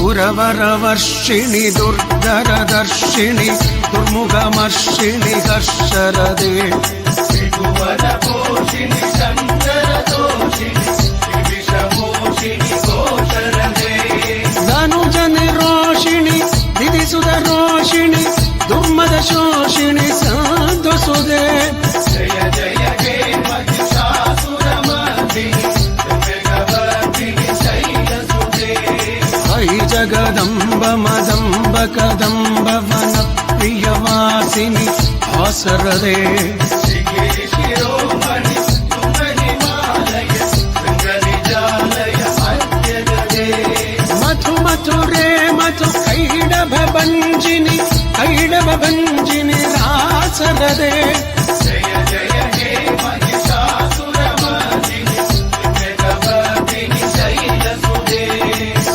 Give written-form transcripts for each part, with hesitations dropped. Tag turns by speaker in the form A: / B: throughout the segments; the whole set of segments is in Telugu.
A: సురవరవర్షిణి దుర్ధరదర్శిణి దుర్ముఖమర్షిణి హర్షరదే ధనుజనిరోషిణి దిదిసుధరోషిణి దుర్మదశోషిణి సాధుసుదే జయ జయ హే మహిషాసురమర్దిని జగవర్ధిని శైలసుదే హై జగదంబ మదంబ కదంబ వన ప్రియవాసిని ఆసరదే మధురే మధు కైడభంజిని కైడభంజిని రాసరదే జయ జయ హే మహిషాసురమర్దిని జగవర్ధిని శైలసుదే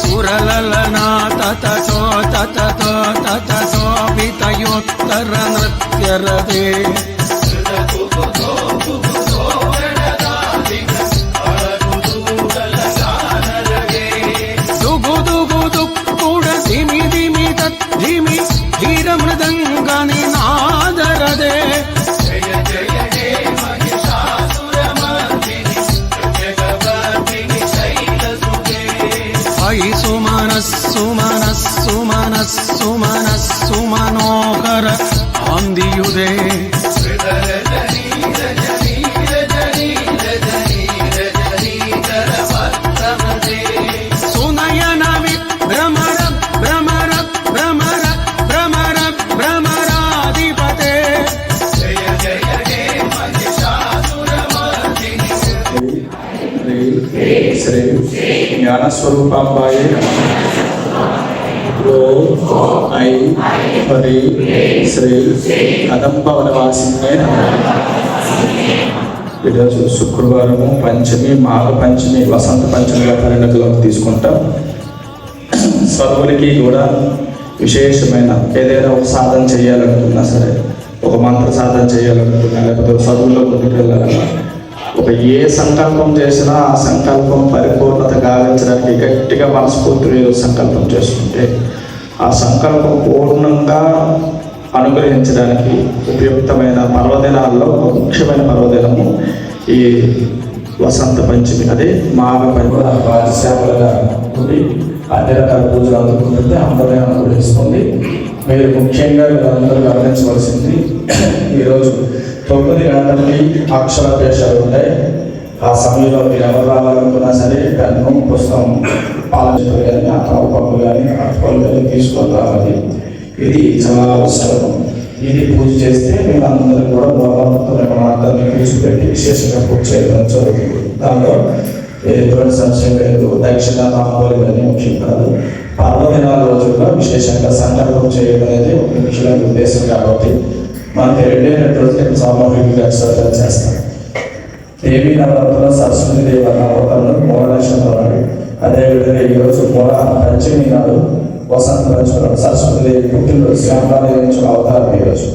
A: సురలలనా తతతో తతతో తతతో వితయోత్తర నృత్యరదే ధిమి ధీర మృదంగాని నాదరదే జయ జయ హే మహిషాసురమర్దిని జగవర్ధిని శైలసుదే హై సుమనస్సు మనస్సు మనస్సు మనస్సు మనోహర ఆందియుదే సునయన విభ్రమర భ్రమర భ్రమర భ్రమర భ్రమరాధిపతే జయ జయ హే మహిషాసురమర్దిని
B: శ్రీ జ్ఞానస్వరూపాంబాయే ఐ హరి శ్రీ కదంబవనవాసినే ఈరోజు శుక్రవారము పంచమి మాఘ పంచమి వసంత పంచమిగా పరిణతిలోకి తీసుకుంటాం. సర్వులకి కూడా విశేషమైన ఏదైనా ఒక సాధన చేయాలనుకున్నా సరే, ఒక మంత్ర సాధన చేయాలనుకున్నా, లేకపోతే చదువులో ముందుకు వెళ్ళాలన్నా, ఒక ఏ సంకల్పం చేసినా ఆ సంకల్పం పరిపూర్ణత గావించడానికి గట్టిగా మనస్ఫూర్తిగా సంకల్పం చేసుకుంటే ఆ సంకల్పం పూర్ణంగా అనుగ్రహించడానికి ఉపయుక్తమైన పర్వదినాల్లో ముఖ్యమైన పర్వదినము ఈ వసంత పంచమి. అదే మాఘ పంచమి పాఠశాలగా ఉండి అన్ని రకాల పూజలు అందుకుంటుంది, అందరూ అనుగ్రహిస్తుంది. మీరు ముఖ్యంగా అందరూ గమనించవలసింది, ఈరోజు 9 గంటలకి అక్షరాభ్యాసాలు ఉంటాయి. ఆ సమయంలో మీరు ఎవరు రావాలనుకున్నా సరే పెన్ను పుస్తకం పాలనలు కానీ అర్థం పనులు కానీ అర్థాలు కానీ తీసుకొని రావాలి. ఇది చాలా అవసరం. ఇది పూజ చేస్తే మేము అందరం కూడా భగవంతుని నిర్మాణాన్ని కూర్చోబెట్టి విశేషంగా పూజ చేయడం జరుగుతుంది. దాంట్లో ఎటువంటి సంశయం లేదు. దక్షిణ తాంబూలు ఇవన్నీ ముఖ్యం కాదు. పర్వదినాల రోజుల్లో విశేషంగా సంకల్పం చేయడం అనేది ఒక ముఖ్యమైన ఉద్దేశం కాబట్టి మనకి 2 రోజులు సామూహికంగా శ్రద్ధ చేస్తాం. దేవీ నవరాత్రులు సరస్వతి దేవి నవరాత్రులు మూల నక్షత్రం నాడు, అదేవిధంగా ఈరోజు మూల పంచమి నాడు వసంత పంచమి సరస్వతి దేవి పుట్టినరోజు శ్యామలాదేవి నుంచి అవతారం ఈరోజు.